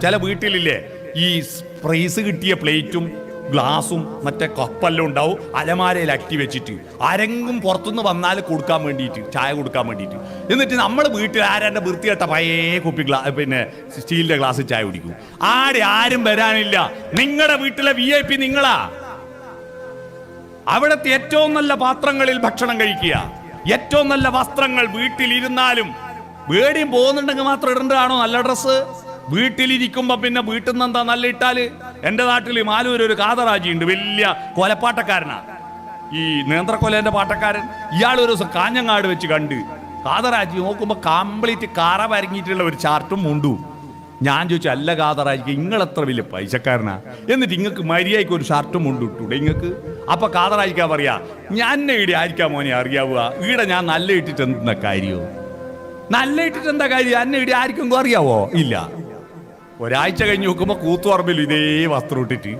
ചില വീട്ടിലില്ലേ ഈ പ്രൈസ് കിട്ടിയ പ്ലേറ്റും ഗ്ലാസും മറ്റേ കപ്പെല്ലാം ഉണ്ടാവും അലമാരയിൽ അട്ടി വെച്ചിട്ട് ആരെങ്കിലും പുറത്തുനിന്ന് വന്നാൽ കൊടുക്കാൻ വേണ്ടിയിട്ട്, ചായ കൊടുക്കാൻ വേണ്ടിയിട്ട്. എന്നിട്ട് നമ്മൾ വീട്ടിൽ ആരാൻ്റെ വൃത്തികെട്ട പഴയ കുപ്പി പിന്നെ സ്റ്റീലിൻ്റെ ഗ്ലാസ് ചായ കുടിക്കും. ആരും വരാനില്ല. നിങ്ങളുടെ വീട്ടിലെ VIP നിങ്ങളാ. അവിടുത്തെ ഏറ്റവും നല്ല പാത്രങ്ങളിൽ ഭക്ഷണം കഴിക്കുക, ഏറ്റവും നല്ല വസ്ത്രങ്ങൾ. വീട്ടിലിരുന്നാലും വേടിയും പോകുന്നുണ്ടെങ്കിൽ മാത്രം ഇടേണ്ടതാണോ നല്ല ഡ്രസ്സ്? വീട്ടിലിരിക്കുമ്പോ പിന്നെ വീട്ടിൽ നിന്ന് എന്താ നല്ല ഇട്ടാല്? എൻ്റെ നാട്ടിൽ മാലൂർ ഒരു കാതറാജി ഉണ്ട്, വലിയ കൊലപ്പാട്ടക്കാരനാ, ഈ നേന്ത്രക്കൊലേന്റെ പാട്ടക്കാരൻ. ഇയാൾ ഒരു ദിവസം കാഞ്ഞങ്ങാട് വെച്ച് കണ്ട് കാതറാജി നോക്കുമ്പോ കംപ്ലീറ്റ് കറ വരങ്ങിയിട്ടുള്ള ഒരു ചാർട്ടും മുണ്ടും. ഞാൻ ചോദിച്ചു, അല്ല കാതറാജിക്ക് നിങ്ങളെത്ര വലിയ പൈസക്കാരനാ, എന്നിട്ട് ഇങ്ങക്ക് മര്യാദയ്ക്ക് ഒരു ഷർട്ടും മുണ്ടും ഇട്ടൂടെ ഇങ്ങക്ക്? അപ്പൊ കാതറാജിക്കാ പറയാ, ഞാൻ ഈടെ ആയിരിക്കാ മോനെ അറിയാവുക, ഈടെ ഞാൻ നല്ല ഇട്ടിട്ട് എന്താ കാര്യമോ? നല്ല ഇട്ടിട്ട് എന്താ കാര്യം? അന്നെ ഈടെ ആർക്കും അറിയാവോ? ഇല്ല. ഒരാഴ്ച കഴിഞ്ഞ് നോക്കുമ്പോ കൂത്തുപറമ്പിൽ ഇതേ വസ്ത്രം ഇട്ടിട്ട്.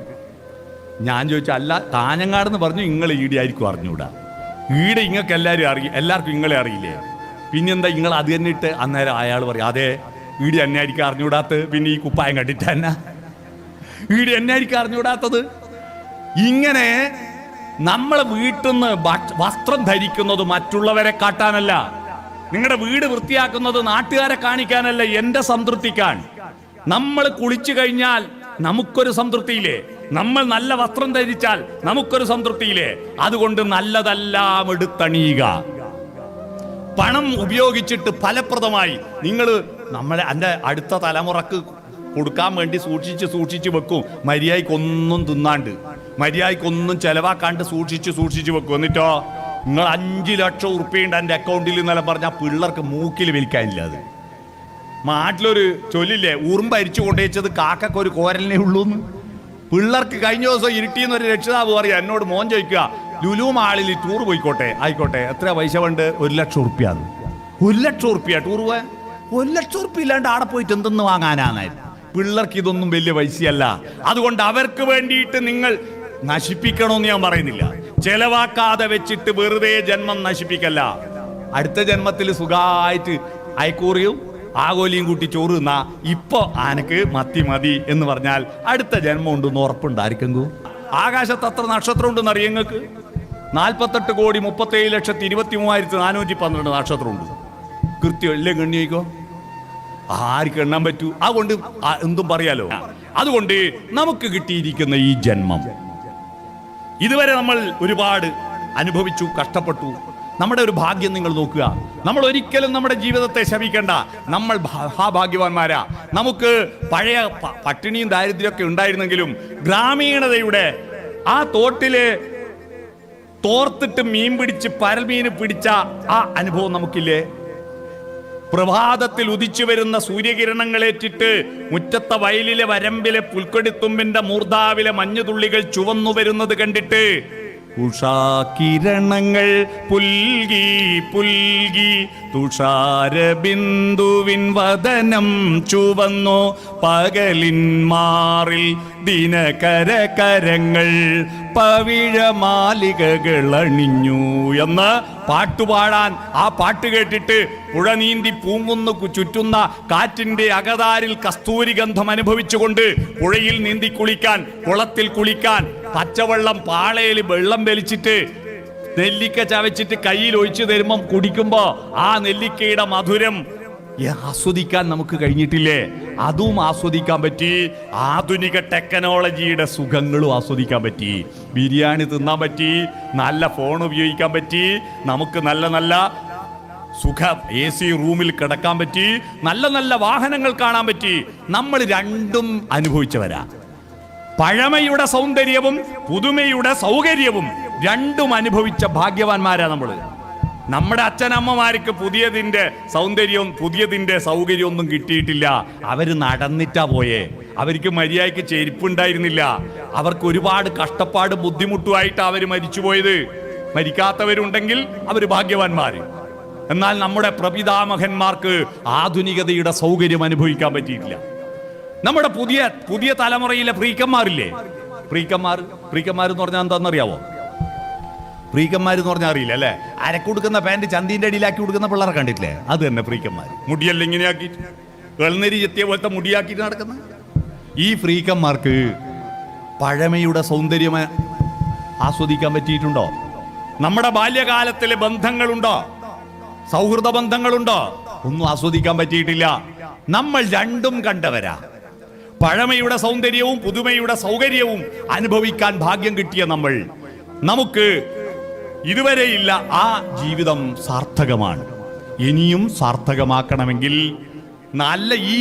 ഞാൻ ചോദിച്ചു, അല്ല കാഞ്ഞങ്ങാടെന്ന് പറഞ്ഞു, നിങ്ങൾ ഈടെ ആയിരിക്കും അറിഞ്ഞൂടാ? ഈടെ ഇങ്ങക്ക് എല്ലാവർക്കും ഇങ്ങളെ അറിയില്ലേ? പിന്നെന്താ നിങ്ങൾ അത് തന്നെ ഇട്ട്? അന്നേരം അയാൾ പറയും, അതെ ഈടെ എന്നെ ആയിരിക്കും അറിഞ്ഞൂടാത്തത്, പിന്നെ ഈ കുപ്പായം കണ്ടിട്ട് തന്നെ ഈടെ എന്നെ ആയിരിക്കും അറിഞ്ഞൂടാത്തത്. ഇങ്ങനെ നമ്മളെ വീട്ടിൽ നിന്ന് വസ്ത്രം ധരിക്കുന്നത് മറ്റുള്ളവരെ കാട്ടാനല്ല, നിങ്ങളുടെ വീട് വൃത്തിയാക്കുന്നത് നാട്ടുകാരെ കാണിക്കാനല്ല, എന്റെ സംതൃപ്തിക്കാൻ. നമ്മൾ കുളിച്ചു കഴിഞ്ഞാൽ നമുക്കൊരു സംതൃപ്തിയില്ലേ? നമ്മൾ നല്ല വസ്ത്രം ധരിച്ചാൽ നമുക്കൊരു സംതൃപ്തിയില്ലേ? അതുകൊണ്ട് നല്ലതെല്ലാം എടുത്തണിയുക. പണം ഉപയോഗിച്ചിട്ട് ഫലപ്രദമായി നിങ്ങൾ എൻ്റെ അടുത്ത തലമുറക്ക് കൊടുക്കാൻ വേണ്ടി സൂക്ഷിച്ച് വെക്കും. മര്യാദയ്ക്കൊന്നും തിന്നാണ്ട്, മര്യാദയ്ക്കൊന്നും ചെലവാക്കാണ്ട് സൂക്ഷിച്ച് വെക്കും. എന്നിട്ടോ നിങ്ങൾ 5 ലക്ഷം ഉറുപ്പിയുണ്ട് എൻ്റെ അക്കൗണ്ടിൽ എന്നെല്ലാം പറഞ്ഞാൽ പിള്ളേർക്ക് മൂക്കിൽ വലിക്കാനില്ല. അത് നാട്ടിലൊരു ചൊല്ലില്ലേ, ഉറുമ്പ് അരിച്ചു കൊണ്ടുവച്ചത് കാക്കൊരു കോരലിനെ ഉള്ളൂന്ന്. പിള്ളേർക്ക് കഴിഞ്ഞ ദിവസം ഇരുട്ടിന്നൊരു രക്ഷിതാവ് പറയാ എന്നോട്, മോൻ ചോദിക്കുക, ലുലു മാളിൽ ടൂർ പോയിക്കോട്ടെ, ആയിക്കോട്ടെ, എത്ര പൈസ വേണ്ട? 1 ലക്ഷം ഉറുപ്പ്യ. 1 ലക്ഷം ഉറുപ്പ്യ ടൂർ പോയാൽ? 1 ലക്ഷം ഉറുപ്പ്യ ഇല്ലാണ്ട് ആടെ പോയിട്ട് എന്തെന്ന് വാങ്ങാനാന്നായിരുന്നു. പിള്ളേർക്ക് ഇതൊന്നും വലിയ പൈസയല്ല. അതുകൊണ്ട് അവർക്ക് വേണ്ടിയിട്ട് നിങ്ങൾ നശിപ്പിക്കണമെന്ന് ഞാൻ പറയുന്നില്ല. ചെലവാക്കാതെ വെച്ചിട്ട് വെറുതെ ജന്മം നശിപ്പിക്കല്ല. അടുത്ത ജന്മത്തിൽ സുഖമായിട്ട് അയക്കൂറിയും ആഗോലിയും കൂട്ടി ചോറ് തിന്നാ ഇപ്പൊ ആനക്ക് മതി എന്ന് പറഞ്ഞാൽ അടുത്ത ജന്മം ഉണ്ടെന്ന് ഉറപ്പുണ്ടായിരിക്കും. ആകാശത്ത് അത്ര നക്ഷത്രം ഉണ്ടെന്ന് അറിയാം നിങ്ങൾക്ക്? 48,37,23,412 നക്ഷത്രമുണ്ട്. കൃത്യം എല്ലാം ഗണ്ണിക്കോ? ആർക്ക് എണ്ണാൻ പറ്റൂ? അതുകൊണ്ട് എന്തും പറയാലോ. അതുകൊണ്ട് നമുക്ക് കിട്ടിയിരിക്കുന്ന ഈ ജന്മം ഇതുവരെ നമ്മൾ ഒരുപാട് അനുഭവിച്ചു, കഷ്ടപ്പെട്ടു. നമ്മുടെ ഒരു ഭാഗ്യം നിങ്ങൾ നോക്കുക. നമ്മൾ ഒരിക്കലും നമ്മുടെ ജീവിതത്തെ ശപിക്കേണ്ട. നമ്മൾ ഭാഗ്യവാന്മാരാ. നമുക്ക് പഴയ പട്ടിണിയും ദാരിദ്ര്യമൊക്കെ ഉണ്ടായിരുന്നെങ്കിലും ഗ്രാമീണതയുടെ ആ തോട്ടില് തോർത്തിട്ട് മീൻ പിടിച്ച് പരൽമീന് പിടിച്ച ആ അനുഭവം നമുക്കില്ലേ? പ്രഭാതത്തിൽ ഉദിച്ചു വരുന്ന സൂര്യകിരണങ്ങളേറ്റിട്ട് മുറ്റത്തെ വയലിലെ വരമ്പിലെ പുൽക്കൊടിത്തുമ്പിന്റെ മൂർധാവിലെ മഞ്ഞുതുള്ളികൾ ചുവന്നു വരുന്നത് കണ്ടിട്ട് ഉഷാകിരണങ്ങൾ പുൽകി പുൽകി തുഷാരബിന്ദുവിൻ വദനം ചുവന്നു പകലിൻ മാറിൽ ദിനകരകരങ്ങൾ പവിഴമാലികകൾ അണിഞ്ഞു എന്ന് പാട്ടുപാടാൻ ആ പാട്ട് കേട്ടിട്ട് പുഴ നീന്തി പൂങ്കുന്നു ചുറ്റുന്ന കാറ്റിന്റെ അകതാരിൽ കസ്തൂരി ഗന്ധം അനുഭവിച്ചുകൊണ്ട് പുഴയിൽ നീന്തി കുളിക്കാൻ, കുളത്തിൽ കുളിക്കാൻ, പച്ചവെള്ളം പാളയിൽ വെള്ളം വലിച്ചിട്ട് നെല്ലിക്ക ചവച്ചിട്ട് കയ്യിൽ ഒഴിച്ചു തരുമ്പം കുടിക്കുമ്പോ ആ നെല്ലിക്കയുടെ മധുരം ആസ്വദിക്കാൻ നമുക്ക് കഴിഞ്ഞിട്ടില്ലേ? അതും ആസ്വദിക്കാൻ പറ്റി. ആധുനിക ടെക്നോളജിയുടെ സുഖങ്ങളും ആസ്വദിക്കാൻ പറ്റി. ബിരിയാണി തിന്നാൻ പറ്റി, നല്ല ഫോൺ ഉപയോഗിക്കാൻ പറ്റി, നമുക്ക് നല്ല നല്ല സുഖ AC റൂമിൽ കിടക്കാൻ പറ്റി, നല്ല നല്ല വാഹനങ്ങൾ കാണാൻ പറ്റി. നമ്മൾ രണ്ടും അനുഭവിച്ചവരാ. പഴമയുടെ സൗന്ദര്യവും പുതുമയുടെ സൗകര്യവും രണ്ടും അനുഭവിച്ച ഭാഗ്യവാന്മാരാ നമ്മള്. നമ്മുടെ അച്ഛനമ്മമാർക്ക് പുതിയതിന്റെ സൗന്ദര്യവും പുതിയതിന്റെ സൗകര്യവും ഒന്നും കിട്ടിയിട്ടില്ല. അവര് നടന്നിട്ടാ പോയേ. അവർക്ക് മര്യാദയ്ക്ക് ചെരുപ്പുണ്ടായിരുന്നില്ല. അവർക്ക് ഒരുപാട് കഷ്ടപ്പാട് ബുദ്ധിമുട്ടുമായിട്ട് അവർ മരിച്ചുപോയത്. മരിക്കാത്തവരുണ്ടെങ്കിൽ അവർ ഭാഗ്യവാന്മാര്. എന്നാൽ നമ്മുടെ പ്രപിതാമഹന്മാർക്ക് ആധുനികതയുടെ സൗകര്യം അനുഭവിക്കാൻ പറ്റിയിട്ടില്ല. നമ്മുടെ പുതിയ തലമുറയിലെ ഫ്രീക്കന്മാരില്ലേ? ഫ്രീക്കന്മാർ എന്ന് പറഞ്ഞാൽ എന്താണെന്നറിയാവോ? ഫ്രീക്കന്മാരെന്ന് പറഞ്ഞാൽ അറിയില്ല അല്ലേ? അരക്കൊടുക്കുന്ന പാൻറ് ചന്തിന്റെ അടിയിലാക്കി കൊടുക്കുന്ന പിള്ളേരെ കണ്ടിട്ടില്ലേ? അത് തന്നെ ഫ്രീക്കന്മാർ. മുടിയെല്ലാം ഇങ്ങനെയാക്കി വെളുന്നരി ചെത്തിയ പോലത്തെ മുടിയാക്കിയിട്ട് നടക്കുന്നത്. ഈ ഫ്രീക്കന്മാർക്ക് പഴമയുടെ സൗന്ദര്യം ആസ്വദിക്കാൻ പറ്റിയിട്ടുണ്ടോ? നമ്മുടെ ബാല്യകാലത്തിലെ ബന്ധങ്ങളുണ്ടോ? സൗഹൃദ ബന്ധങ്ങളുണ്ടോ? ഒന്നും ആസ്വദിക്കാൻ പറ്റിയിട്ടില്ല. നമ്മൾ രണ്ടും കണ്ടവരാ. പഴമയുടെ സൗന്ദര്യവും പുതുമയുടെ സൗകര്യവും അനുഭവിക്കാൻ ഭാഗ്യം കിട്ടിയ നമുക്ക് ഇതുവരെയില്ല. ആ ജീവിതം സാർത്ഥകമാണ്. ഇനിയും സാർത്ഥകമാക്കണമെങ്കിൽ നല്ല ഈ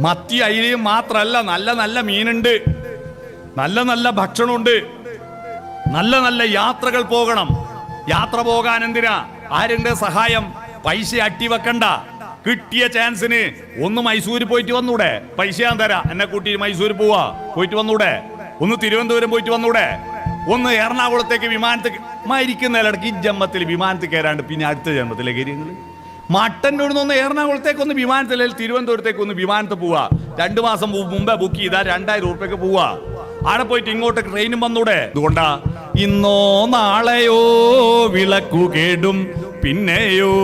മത്തി അയിലയും മാത്രമല്ല, നല്ല നല്ല മീനുണ്ട്, നല്ല നല്ല ഭക്ഷണമുണ്ട്, നല്ല നല്ല യാത്രകൾ പോകണം. യാത്ര പോകാൻ എന്തിനാ? ആരുടെ സഹായം? പൈസ അട്ടിവെക്കണ്ട. കിട്ടിയ ചാൻസിന് ഒന്ന് മൈസൂര് പോയിട്ട് വന്നൂടെ? പൈസ ഞാൻ തരാം, എന്നെ കൂട്ടി മൈസൂര് പോയിട്ട് വന്നൂടെ? ഒന്ന് തിരുവനന്തപുരം പോയിട്ട് വന്നൂടെ? ഒന്ന് എറണാകുളത്തേക്ക് വിമാനത്തിൽ മരിക്കുന്നതിലടക്ക് ഈ ജന്മത്തിൽ വിമാനത്തിൽ കയറാണ്ട് പിന്നെ അടുത്ത ജന്മത്തിലേക്ക് കയറിയങ്ങൾ മട്ടൻ്റെ ഒന്ന് എറണാകുളത്തേക്ക് ഒന്ന് വിമാനത്തിൽ, തിരുവനന്തപുരത്തേക്ക് ഒന്ന് വിമാനത്തിൽ പോവാ. 2 മാസം മുമ്പേ ബുക്ക് ചെയ്താൽ 2000 ഉറുപ്പ്യക്ക് പോവാ. അവിടെ പോയിട്ട് ഇങ്ങോട്ട് ട്രെയിനും വന്നൂടെ? അതുകൊണ്ടാ ഇന്നോ നാളെയോ വിളക്കു കേടും പിന്നെയോ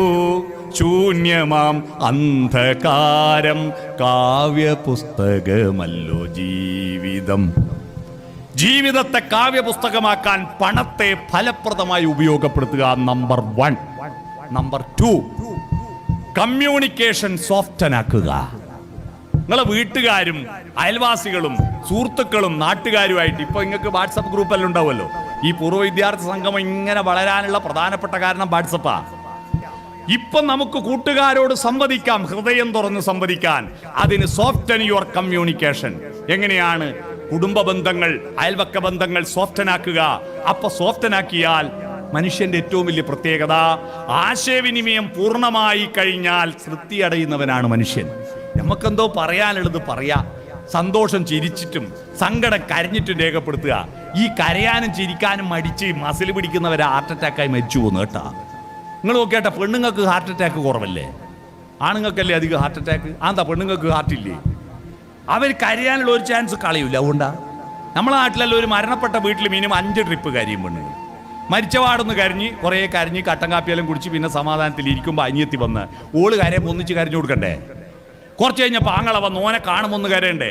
ശൂന്യമാം അന്ധകാരം കാവ്യ പുസ്തകമല്ലോ ജീവിതം. ജീവിതത്തെ കാവ്യ പുസ്തകമാക്കാൻ പണത്തെ ഫലപ്രദമായി ഉപയോഗപ്പെടുത്തുക. നമ്പർ 1. നമ്പർ 2, കമ്മ്യൂണിക്കേഷൻ സോഫ്റ്റനാക്കുക. നിങ്ങളെ വീട്ടുകാരും അയൽവാസികളും സുഹൃത്തുക്കളും നാട്ടുകാരുമായിട്ട് ഇപ്പൊ നിങ്ങൾക്ക് വാട്സപ്പ് ഗ്രൂപ്പെല്ലാം ഉണ്ടാവുമല്ലോ. ഈ പൂർവ്വ വിദ്യാർത്ഥി സംഗമം ഇങ്ങനെ വളരാനുള്ള പ്രധാനപ്പെട്ട കാരണം വാട്സപ്പാ. ഇപ്പൊ നമുക്ക് കൂട്ടുകാരോട് സംവദിക്കാം, ഹൃദയം തുറന്ന് സംവദിക്കാൻ. അതിന് സോഫ്റ്റൻ യുവർ കമ്മ്യൂണിക്കേഷൻ. എങ്ങനെയാണ്? കുടുംബ ബന്ധങ്ങൾ, അയൽവക്ക ബന്ധങ്ങൾ സോഫ്റ്റനാക്കുക. അപ്പൊ സോഫ്റ്റനാക്കിയാൽ മനുഷ്യന്റെ ഏറ്റവും വലിയ പ്രത്യേകത, ആശയവിനിമയം പൂർണ്ണമായി കഴിഞ്ഞാൽ തൃപ്തിയടയുന്നവനാണ് മനുഷ്യൻ. നമുക്കെന്തോ പറയാനുള്ളത് പറയാ. സന്തോഷം ചിരിച്ചിട്ടും സങ്കടം കരഞ്ഞിട്ടും രേഖപ്പെടുത്തുക. ഈ കരയാനും ചിരിക്കാനും മടിച്ച് മസിൽ പിടിക്കുന്നവരെ ഹാർട്ട് അറ്റാക്കായി മരിച്ചു പോകുന്നു കേട്ടാ. നിങ്ങൾ നോക്കിയാട്ടെ, പെണ്ണുങ്ങൾക്ക് ഹാർട്ട് അറ്റാക്ക് കുറവല്ലേ? ആണുങ്ങൾക്കല്ലേ അധികം ഹാർട്ട് അറ്റാക്ക്? എന്താ പെണ്ണുങ്ങൾക്ക് ഹാർട്ടില്ലേ? അവർ കരയാനുള്ള ഒരു ചാൻസ് കളയൂല. അതുകൊണ്ടാ നമ്മളെ നാട്ടിലല്ല ഒരു മരണപ്പെട്ട വീട്ടിൽ മിനിമം 5 ട്രിപ്പ് കരയും പെണ്ണുങ്ങൾ. മരിച്ചപാടൊന്ന് കരഞ്ഞ് കുറേ കരഞ്ഞ് കട്ടൻ കാപ്പിയെല്ലാം കുടിച്ച് പിന്നെ സമാധാനത്തിൽ ഇരിക്കുമ്പോൾ അനിയത്തി വന്ന് ഓള് കരയുമ്പോൾ ഒന്നിച്ച് കരഞ്ഞു കൊടുക്കണ്ടേ? കുറച്ച് കഴിഞ്ഞപ്പോൾ ആങ്ങളെ വന്ന് ഓനെ കാണുമ്പോൾ ഒന്ന് കരയണ്ടേ?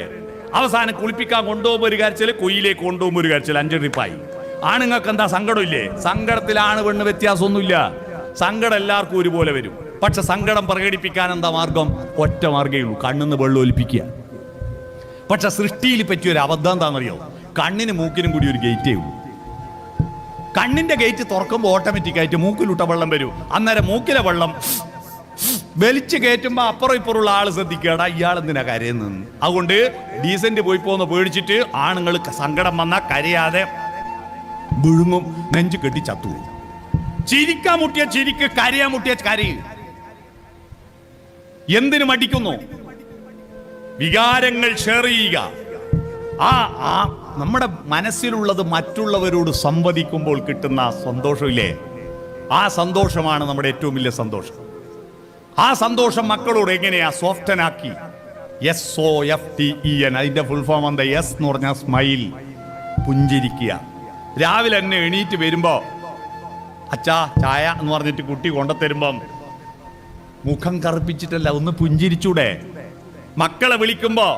അവസാനം കുളിപ്പിക്കാൻ കൊണ്ടുപോകുമ്പോൾ ഒരു കരച്ചിൽ, കൊയിലേക്ക് കൊണ്ടുപോകുമ്പോൾ ഒരു കരച്ചിൽ. 5 ട്രിപ്പായി. ആണുങ്ങൾക്ക് എന്താ സങ്കടമില്ലേ? സങ്കടത്തിലാണ് പെണ്ണ് വ്യത്യാസമൊന്നുമില്ല. സങ്കടം എല്ലാവർക്കും ഒരുപോലെ വരും. പക്ഷെ സങ്കടം പ്രകടിപ്പിക്കാൻ എന്താ മാർഗം? ഒറ്റ മാർഗ്ഗമേ ഉള്ളൂ, കണ്ണിന്ന് വെള്ളം ഒലിപ്പിക്കുക. പക്ഷെ സൃഷ്ടിയിൽ പറ്റിയൊരു അബദ്ധം എന്താണെന്നറിയോ? കണ്ണിന് മൂക്കിനും കൂടി ഒരു ഗേറ്റേ ഉള്ളൂ. കണ്ണിന്റെ ഗേറ്റ് തുറക്കുമ്പോൾ ഓട്ടോമാറ്റിക്കായിട്ട് മൂക്കിലിട്ട വെള്ളം വരും. അന്നേരം മൂക്കിലെ വെള്ളം വലിച്ചു കയറ്റുമ്പോൾ അപ്പുറം ഇപ്പുറമുള്ള ആള് ശ്രദ്ധിക്കടാ, ഇയാളെന്തിനാ കരയുന്നെന്ന്. അതുകൊണ്ട് ഡീസന്റ് പോയി പോകുന്ന പേടിച്ചിട്ട് ആണുങ്ങൾ സങ്കടം വന്നാൽ കരയാതെ വിഴുങ്ങും, നെഞ്ചു കെട്ടി ചത്തു. ചിരിക്കാൻ മുട്ടിയ ചിരിക്ക്, കരയാൻ മുട്ടിയ കരയും. എന്തിനു മടിക്കുന്നു? വികാരങ്ങൾ ഷെയർ ചെയ്യുക. ആ നമ്മുടെ മനസ്സിലുള്ളത് മറ്റുള്ളവരോട് സംവദിക്കുമ്പോൾ കിട്ടുന്ന സന്തോഷമില്ലേ? ആ സന്തോഷമാണ് നമ്മുടെ ഏറ്റവും വലിയ സന്തോഷം. ആ സന്തോഷം മക്കളോട് എങ്ങനെയാ സോഫ്റ്റനാക്കി? SOFTEN, അതിന്റെ ഫുൾ ഫോം എന്താ? എസ് എന്ന് പറഞ്ഞാൽ സ്മൈൽ, പുഞ്ചിരിക്കുക. രാവിലെ തന്നെ എണീറ്റ് വരുമ്പോ അച്ഛാ ചായ എന്ന് പറഞ്ഞിട്ട് കുട്ടി കൊണ്ടുത്തരുമ്പം മുഖം കറുപ്പിച്ചിട്ടല്ല, ഒന്ന് പുഞ്ചിരിച്ചൂടെ? മക്കളെ വിളിക്കുമ്പോ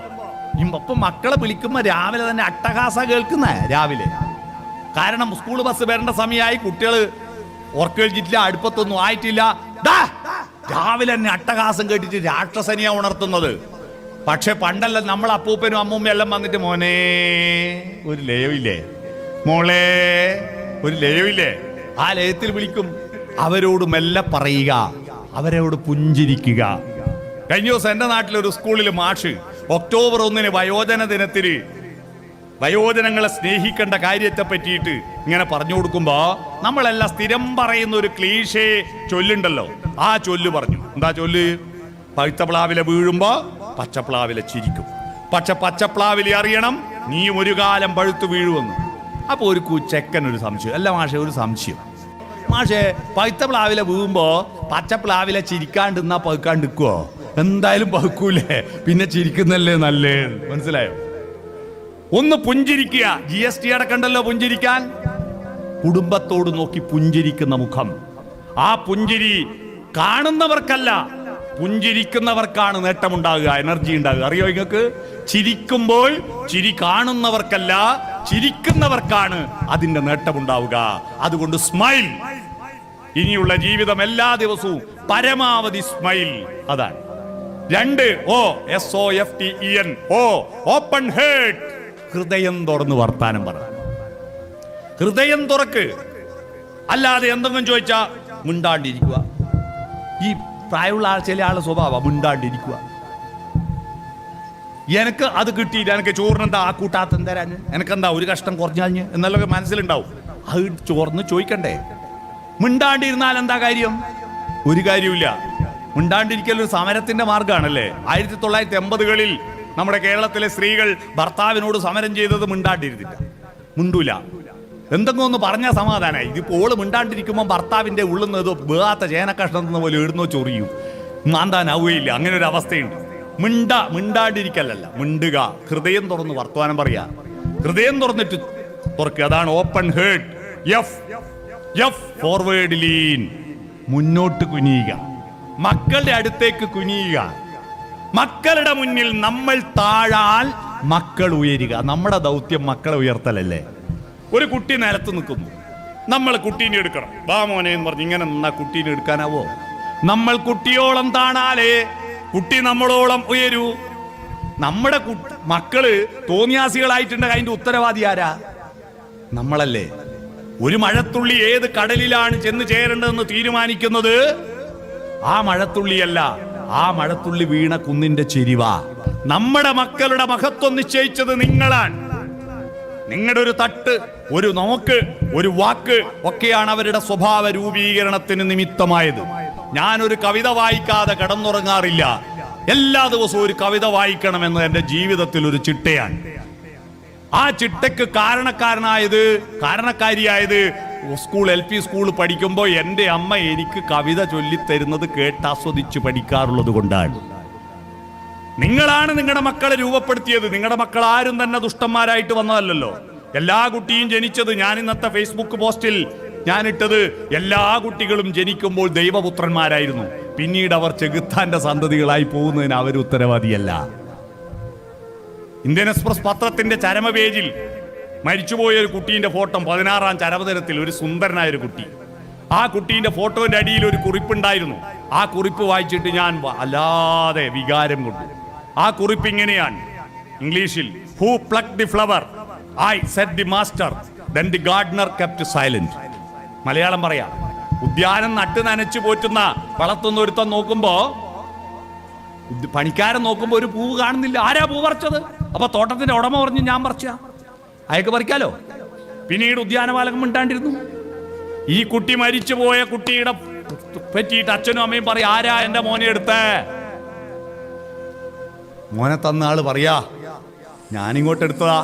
മക്കളെ വിളിക്കുമ്പോ രാവിലെ തന്നെ അട്ടഹാസ കേൾക്കുന്നേ രാവിലെ. കാരണം സ്കൂൾ ബസ് വരേണ്ട സമയമായി, കുട്ടികൾ ഓർക്കേറ്റില്ല, അടുപ്പത്തൊന്നും ആയിട്ടില്ല. രാവിലെ തന്നെ അട്ടഹാസം കേട്ടിട്ട് രാക്ഷസനിയാ ഉണർത്തുന്നത്. പക്ഷെ പണ്ടല്ല, നമ്മൾ അപ്പൂപ്പനും അമ്മൂമ്മയും എല്ലാം വന്നിട്ട് മോനെ ഒരു ലയവില്ലേ, മോളെ ഒരു ലയവില്ലേ, ആ ലയത്തിൽ വിളിക്കും. അവരോട് മെല്ലെ പറയുക, അവരോട് പുഞ്ചിരിക്കുക. കഴിഞ്ഞ ദിവസം എൻ്റെ നാട്ടിലൊരു സ്കൂളിൽ മാഷ് ഒക്ടോബർ 1 വയോജന ദിനത്തിന് വയോജനങ്ങളെ സ്നേഹിക്കേണ്ട കാര്യത്തെ പറ്റിയിട്ട് ഇങ്ങനെ പറഞ്ഞു കൊടുക്കുമ്പോ നമ്മളെല്ലാം സ്ഥിരം പറയുന്ന ഒരു ക്ലീഷേ ചൊല്ലുണ്ടല്ലോ, ആ ചൊല്ല് പറഞ്ഞു. എന്താ ചൊല്ല്? പഴുത്തപ്ലാവിലെ വീഴുമ്പോ പച്ചപ്ലാവിലെ ചിരിക്കും. പക്ഷെ പച്ചപ്ലാവിലെ അറിയണം നീ ഒരു കാലം പഴുത്തു വീഴുമെന്ന്. അപ്പൊ ഒരു ചെക്കനൊരു സംശയം, അല്ല മാഷെ ഒരു സംശയം, മാഷെ പഴുത്തപ്ലാവിലെ വീഴുമ്പോ പച്ചപ്ലാവിലെ ചിരിക്കാണ്ടിരുന്നാ പഴുക്കാണ്ടിരിക്കുവോ? എന്തായാലും പഴുക്കൂലേ, പിന്നെ ചിരിക്കുന്നല്ലേ നല്ലേ. മനസ്സിലായോ? ഒന്ന് പുഞ്ചിരിക്കുക. GST അടക്കണ്ടല്ലോ പുഞ്ചിരിക്കാൻ. കുടുംബത്തോട് നോക്കി പുഞ്ചിരിക്കുന്ന മുഖം, ആ പുഞ്ചിരി കാണുന്നവർക്കല്ല, പുഞ്ചിരിക്കുന്നവർക്കാണ് നേട്ടമുണ്ടാകുക, എനർജി ഉണ്ടാകുക. അറിയോ നിങ്ങൾക്ക്? ചിരിക്കുമ്പോൾ ചിരി കാണുന്നവർക്കല്ല, ചിരിക്കുന്നവർക്കാണ് അതിന്റെ നേട്ടമുണ്ടാവുക. അതുകൊണ്ട് സ്മൈൽ. ഇനിയുള്ള ജീവിതം എല്ലാ ദിവസവും പരമാവധി സ്മൈൽ. അതാണ്. 2 SOFTEN ഓപ്പൺ ഹേർട്ട്. ഹൃദയം തുറന്ന് വർത്താനം പറ. ഹൃദയം തുറക്ക്. അല്ലാതെ എന്തെങ്കിലും ചോദിച്ചാ മിണ്ടാണ്ടിരിക്കുക. ഈ പ്രായമുള്ള ചില ആളുടെ സ്വഭാവം മിണ്ടാണ്ടിരിക്കുക. എനിക്ക് അത് കിട്ടിയില്ല, എനിക്ക് ചോറിനെന്താ ആ കൂട്ടാത്തം തരാൻ, എനിക്കെന്താ ഒരു കഷ്ടം കുറഞ്ഞാഞ്ഞ് എന്നല്ലൊക്കെ മനസ്സിലുണ്ടാവും. അത് ചോർന്ന് ചോദിക്കണ്ടേ? മിണ്ടാണ്ടിരുന്നാൽ എന്താ കാര്യം? ഒരു കാര്യമില്ല. മിണ്ടാണ്ടിരിക്കൽ ഒരു സമരത്തിന്റെ മാർഗമാണല്ലേ. 1980കളിൽ നമ്മുടെ കേരളത്തിലെ സ്ത്രീകൾ ഭർത്താവിനോട് സമരം ചെയ്തത് മിണ്ടാണ്ടിരുന്നില്ല, മിണ്ടൂല. എന്തെങ്കിലും ഒന്ന് പറഞ്ഞാൽ സമാധാനമായി. ഇതിപ്പോൾ ഓള് മിണ്ടാണ്ടിരിക്കുമ്പോൾ ഭർത്താവിന്റെ ഉള്ളിൽ നിന്ന് വേഗാത്ത ചേനക്കഷ്ണം എന്ന പോലെ എഴുന്നോ ചൊറിയും, മാന്താനാവുകയില്ല. അങ്ങനെ ഒരു അവസ്ഥയുണ്ട്. മിണ്ടാണ്ടിരിക്കലല്ല, മിണ്ടുക. ഹൃദയം തുറന്ന് വർത്തമാനം പറയാ. ഹൃദയം തുറന്നിട്ട് തുറക്കുക. അതാണ് open heart. F forward lean. മുന്നോട്ട് കുനിയുക, മക്കളുടെ അടുത്തേക്ക് കുനിയുക. മക്കളുടെ മുന്നിൽ നമ്മൾ താഴാൽ മക്കൾ ഉയരുക. നമ്മുടെ ദൗത്യം മക്കളെ ഉയർത്തലല്ലേ. ഒരു കുട്ടി നിലത്ത് നിൽക്കുന്നു, നമ്മൾ കുട്ടീനെ എടുക്കണം. വാ മോനെ എന്ന് പറഞ്ഞ് ഇങ്ങനെ നിന്നാ കുട്ടീനെ എടുക്കാനാവോ? നമ്മൾ കുട്ടിയോളം താണാലേ കുട്ടി നമ്മളോളം ഉയരൂ. നമ്മുടെ മക്കള് തോന്നിയാസികളായിട്ടുണ്ടെങ്കിൽ അതിന്റെ ഉത്തരവാദി ആരാ? നമ്മളല്ലേ. ഒരു മഴത്തുള്ളി ഏത് കടലിലാണ് ചെന്ന് ചേരേണ്ടതെന്ന് തീരുമാനിക്കുന്നത് ആ മഴത്തുള്ളിയല്ല, ആ മഴത്തുള്ളി വീണ കുന്നിന്റെ ചെരിവാ. നമ്മുടെ മക്കളുടെ മഹത്വം നിശ്ചയിച്ചത് നിങ്ങളാണ്. നിങ്ങളുടെ ഒരു തട്ട്, ഒരു നോക്ക്, ഒരു വാക്ക് ഒക്കെയാണ് അവരുടെ സ്വഭാവ രൂപീകരണത്തിന് നിമിത്തമായത്. ഞാനൊരു കവിത വായിക്കാതെ കിടന്നുറങ്ങാറില്ല. എല്ലാ ദിവസവും ഒരു കവിത വായിക്കണമെന്ന് എൻ്റെ ജീവിതത്തിൽ ഒരു ചിട്ടയാണ്. ആ ചിട്ടയ്ക്ക് കാരണക്കാരിയായത് LP സ്കൂൾ പഠിക്കുമ്പോൾ എൻ്റെ അമ്മ എനിക്ക് കവിത ചൊല്ലിത്തരുന്നത് കേട്ടാസ്വദിച്ച് പഠിക്കാറുള്ളത് കൊണ്ടാണ്. നിങ്ങളാണ് നിങ്ങളുടെ മക്കളെ രൂപപ്പെടുത്തിയത്. നിങ്ങളുടെ മക്കൾ ആരും തന്നെ ദുഷ്ടന്മാരായിട്ട് വന്നതല്ലല്ലോ. എല്ലാ കുട്ടിയും ജനിച്ചത്, ഞാൻ ഇന്നത്തെ ഫേസ്ബുക്ക് പോസ്റ്റിൽ ഞാനിട്ടത്, എല്ലാ കുട്ടികളും ജനിക്കുമ്പോൾ ദൈവപുത്രന്മാരായിരുന്നു. പിന്നീട് അവർ ചെകുത്താന്റെ സന്തതികളായി പോകുന്നതിന് അവർ ഉത്തരവാദിയല്ല. ഇന്ത്യൻ എക്സ്പ്രസ് പത്രത്തിന്റെ ചരമ പേജിൽ മരിച്ചുപോയ ഒരു കുട്ടീന്റെ ഫോട്ടോ, 16ാം ചരമദിനത്തിൽ, ഒരു സുന്ദരനായ ഒരു കുട്ടി. ആ കുട്ടീന്റെ ഫോട്ടോന്റെ അടിയിൽ ഒരു കുറിപ്പുണ്ടായിരുന്നു. ആ കുറിപ്പ് വായിച്ചിട്ട് ഞാൻ അല്ലാതെ വികാരം കൊണ്ടു. ആ കുറിപ്പ് ഇങ്ങനെയാണ് ഇംഗ്ലീഷിൽ: who pluck the flower? I said the master, then the Gardner kept silent. Malayalam പറയാം. ഉദ്യാനം നട്ട് നനച്ചു പോറ്റുന്ന വളർത്തുന്ന ഒരുത്തൻ നോക്കുമ്പോ, പണിക്കാരൻ നോക്കുമ്പോ ഒരു പൂവ് കാണുന്നില്ല. ആരാ പൂ പറിച്ചത്? അപ്പൊ തോട്ടത്തിന്റെ ഉടമ പറഞ്ഞു, ഞാൻ പറിച്ച. അയക്ക് പറിക്കാലോ. പിന്നീട് ഉദ്യാനപാലകം മിണ്ടാണ്ടിരുന്നു. ഈ കുട്ടി മരിച്ചുപോയ കുട്ടിയുടെ പറ്റിയിട്ട് അച്ഛനും അമ്മയും പറയും, ആരാ എന്റെ മോനെ എടുത്തേ? മോനെ തന്ന ആള് പറയാ, ഞാനിങ്ങോട്ട് എടുത്തതാ,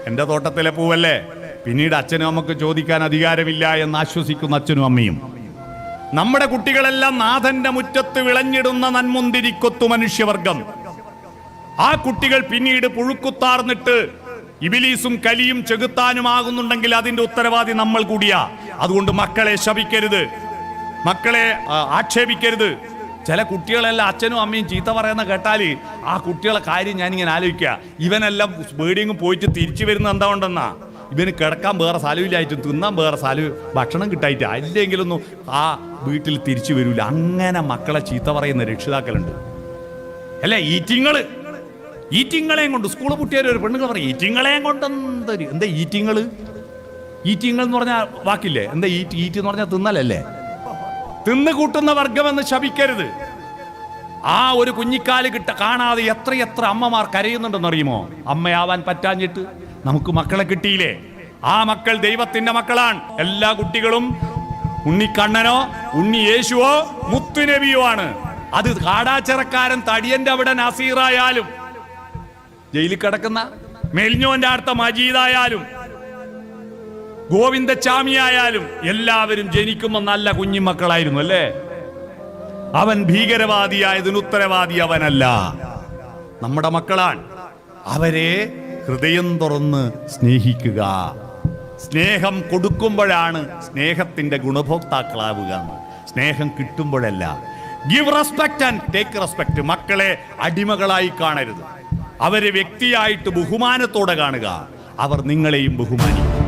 എന്റെ തോട്ടത്തിലെ പൂവല്ലേ. പിന്നീട് അച്ഛനും അമ്മക്ക് ചോദിക്കാൻ അധികാരമില്ല എന്ന് ആശ്വസിക്കുന്ന അച്ഛനും അമ്മയും. നമ്മുടെ കുട്ടികളെല്ലാം നാഥന്റെ മുറ്റത്ത് വിളഞ്ഞിടുന്ന നന്മുന്തിരിക്കൊത്തു മനുഷ്യവർഗം. ആ കുട്ടികൾ പിന്നീട് പുഴുക്കുത്താർന്നിട്ട് ഇബിലീസും കലിയും ചെകുത്താനുമാകുന്നുണ്ടെങ്കിൽ അതിന്റെ ഉത്തരവാദി നമ്മൾ കൂടിയാ. അതുകൊണ്ട് മക്കളെ ശപിക്കരുത്, മക്കളെ ആക്ഷേപിക്കരുത്. ചില കുട്ടികളെല്ലാം അച്ഛനും അമ്മയും ചീത്ത പറയുന്ന കേട്ടാല് ആ കുട്ടികളെ കാര്യം ഞാനിങ്ങനെ ആലോചിക്കുക. ഇവനെല്ലാം ബേഡിങ് പോയിട്ട് തിരിച്ചു വരുന്നത് എന്താ കൊണ്ടെന്നാ, ഇവന് കിടക്കാൻ വേറെ സ്ഥലമില്ലായിട്ടും തിന്നാൻ വേറെ സ്ഥലം, ഭക്ഷണം കിട്ടായിട്ട് അല്ലെങ്കിലൊന്നും ആ വീട്ടിൽ തിരിച്ചു വരൂല. അങ്ങനെ മക്കളെ ചീത്ത പറയുന്ന രക്ഷിതാക്കളുണ്ട് അല്ലേ. ഈറ്റിങ്ങളെയും കൊണ്ട് സ്കൂൾ കുട്ടിയാൽ ഒരു പെണ്ണുങ്ങൾ പറയും, ഈറ്റിങ്ങളെയും കൊണ്ട് എന്താ ഈറ്റിങ്ങൾ എന്ന് പറഞ്ഞ വാക്കില്ലേ? എന്താ ഈറ്റ് എന്ന് പറഞ്ഞാൽ തിന്നലല്ലേ. തിന്നു കൂട്ടുന്ന വർഗമെന്ന് ശപിക്കരുത്. ആ ഒരു കുഞ്ഞിക്കാല് കാണാതെ എത്രയെത്ര അമ്മമാർ കരയുന്നുണ്ടെന്നറിയുമോ? അമ്മയാവാൻ പറ്റാഞ്ഞിട്ട്. നമുക്ക് മക്കളെ കിട്ടിയില്ലേ? ആ മക്കൾ ദൈവത്തിന്റെ മക്കളാണ്. എല്ലാ കുട്ടികളും ഉണ്ണിക്കണ്ണനോ ഉണ്ണി യേശുവോ മുത്തുനബിയോ ആണ്. അത് കാടാച്ചിറക്കാരൻ തടിയന്റെ അവിടെ നസീറായാലും, ജയിലിൽ കിടക്കുന്ന മെലിഞ്ഞോന്റെ അടുത്ത മജീദായാലും, ഗോവിന്ദച്ചാമിയായാലും എല്ലാവരും ജനിക്കുമ്പോൾ നല്ല കുഞ്ഞിമക്കളായിരുന്നു അല്ലേ. അവൻ ഭീകരവാദിയായതിന് ഉത്തരവാദി അവനല്ല, നമ്മുടെ മക്കളാണ്. അവരെ ഹൃദയം തുറന്ന് സ്നേഹിക്കുക. സ്നേഹം കൊടുക്കുമ്പോഴാണ് സ്നേഹത്തിന്റെ ഗുണഭോക്താക്കളാവുക. സ്നേഹം കിട്ടുമ്പോഴല്ല. Give respect and take respect. മക്കളെ അടിമകളായി കാണരുത്, അവരെ വ്യക്തിയായിട്ട് ബഹുമാനത്തോടെ കാണുക. അവർ നിങ്ങളെയും ബഹുമാനിക്കും.